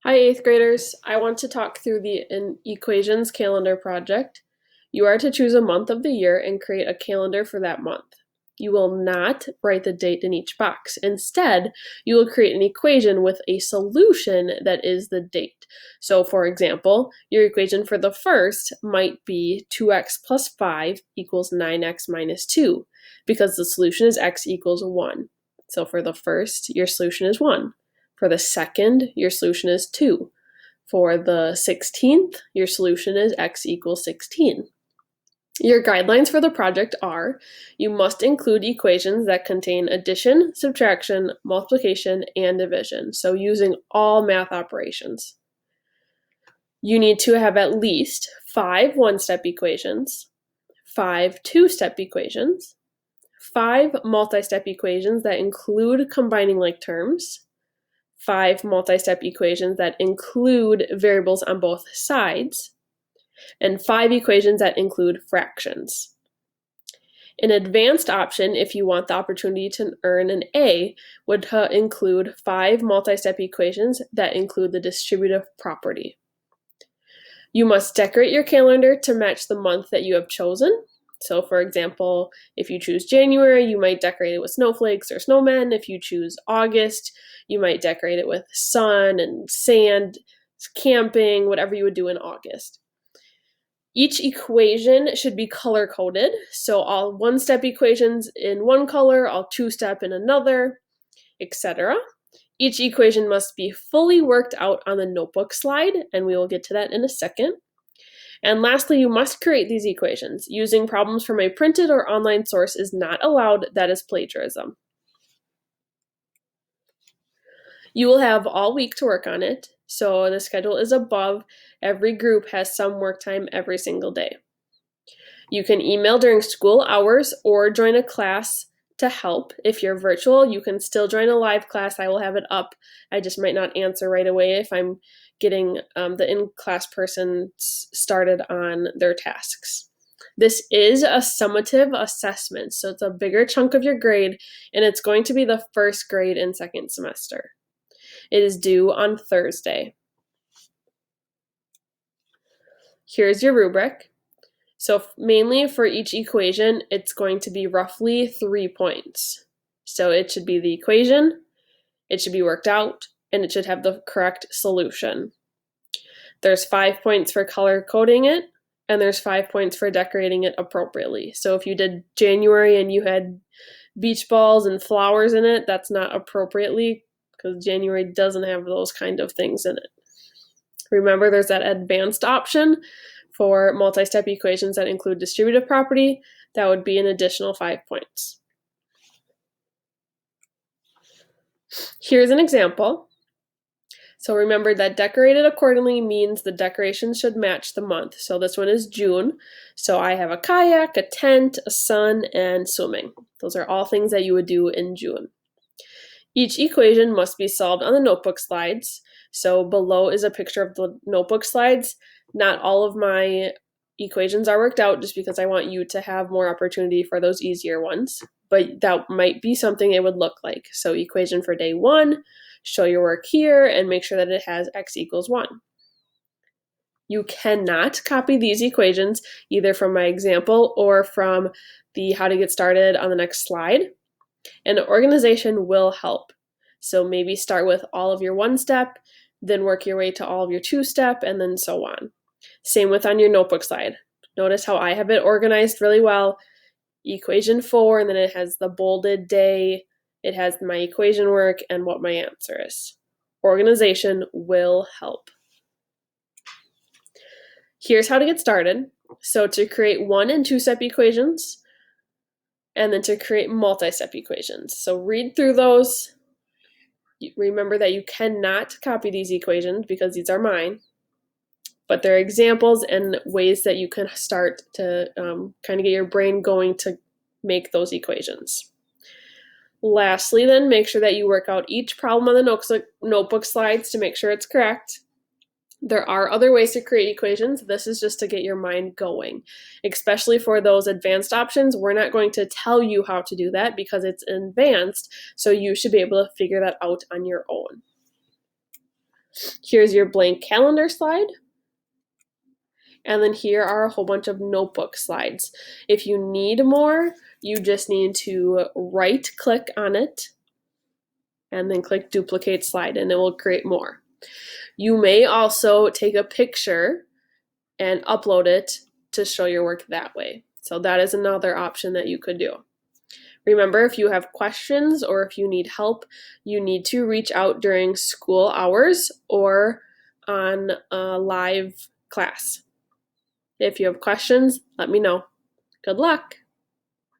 Hi, 8th graders. I want to talk through the equations calendar project. You are to choose a month of the year and create a calendar for that month. You will not write the date in each box. Instead, you will create an equation with a solution that is the date. So, for example, your equation for the first might be 2x plus 5 equals 9x minus 2, because the solution is x equals 1. So, for the first, your solution is 1. For the second, your solution is 2. For the 16th, your solution is x equals 16. Your guidelines for the project are: you must include equations that contain addition, subtraction, multiplication, and division, so using all math operations. You need to have at least 5 one-step equations, 5 two-step equations, 5 multi-step equations that include combining like terms, 5 multi-step equations that include variables on both sides, and 5 equations that include fractions. An advanced option, if you want the opportunity to earn an A, would include 5 multi-step equations that include the distributive property. You must decorate your calendar to match the month that you have chosen. So, for example, if you choose January, you might decorate it with snowflakes or snowmen. If you choose August, you might decorate it with sun and sand, camping, whatever you would do in August. Each equation should be color-coded, so all one-step equations in one color, all two-step in another, etc. Each equation must be fully worked out on the notebook slide, and we will get to that in a second. And lastly, you must create these equations. Using problems from a printed or online source is not allowed. That is plagiarism. You will have all week to work on it, so the schedule is above. Every group has some work time every single day. You can email during school hours or join a class to help. If you're virtual, you can still join a live class. I will have it up. I just might not answer right away if I'm getting the in-class person started on their tasks. This is a summative assessment, so it's a bigger chunk of your grade, and it's going to be the first grade in second semester. It is due on Thursday. Here's your rubric. So mainly for each equation, it's going to be roughly 3 points. So it should be the equation, it should be worked out, and it should have the correct solution. There's 5 points for color coding it, and there's 5 points for decorating it appropriately. So if you did January and you had beach balls and flowers in it, that's not appropriately, because January doesn't have those kind of things in it. Remember, there's that advanced option for multi-step equations that include distributive property. That would be an additional 5 points. Here's an example. So remember that decorated accordingly means the decorations should match the month. So this one is June. So I have a kayak, a tent, a sun, and swimming. Those are all things that you would do in June. Each equation must be solved on the notebook slides. So below is a picture of the notebook slides. Not all of my equations are worked out just because I want you to have more opportunity for those easier ones, but that might be something it would look like. So equation for day 1, show your work here and make sure that it has x equals 1. You cannot copy these equations either from my example or from the how to get started on the next slide. And organization will help. So maybe start with all of your one-step, then work your way to all of your two-step, and then so on. Same with on your notebook slide. Notice how I have it organized really well. Equation 4, and then it has the bolded day, it has my equation work, and what my answer is. Organization will help. Here's how to get started. So to create one and two-step equations, and then to create multi-step equations. So read through those. Remember that you cannot copy these equations because these are mine, but they're examples and ways that you can start to kind of get your brain going to make those equations. Lastly, then, make sure that you work out each problem on the notebook slides to make sure it's correct. There are other ways to create equations. This is just to get your mind going. Especially for those advanced options, we're not going to tell you how to do that because it's advanced, so you should be able to figure that out on your own. Here's your blank calendar slide. And then here are a whole bunch of notebook slides. If you need more, you just need to right click on it and then click duplicate slide and it will create more. You may also take a picture and upload it to show your work that way. So that is another option that you could do. Remember, if you have questions or if you need help, you need to reach out during school hours or on a live class. If you have questions, let me know. Good luck!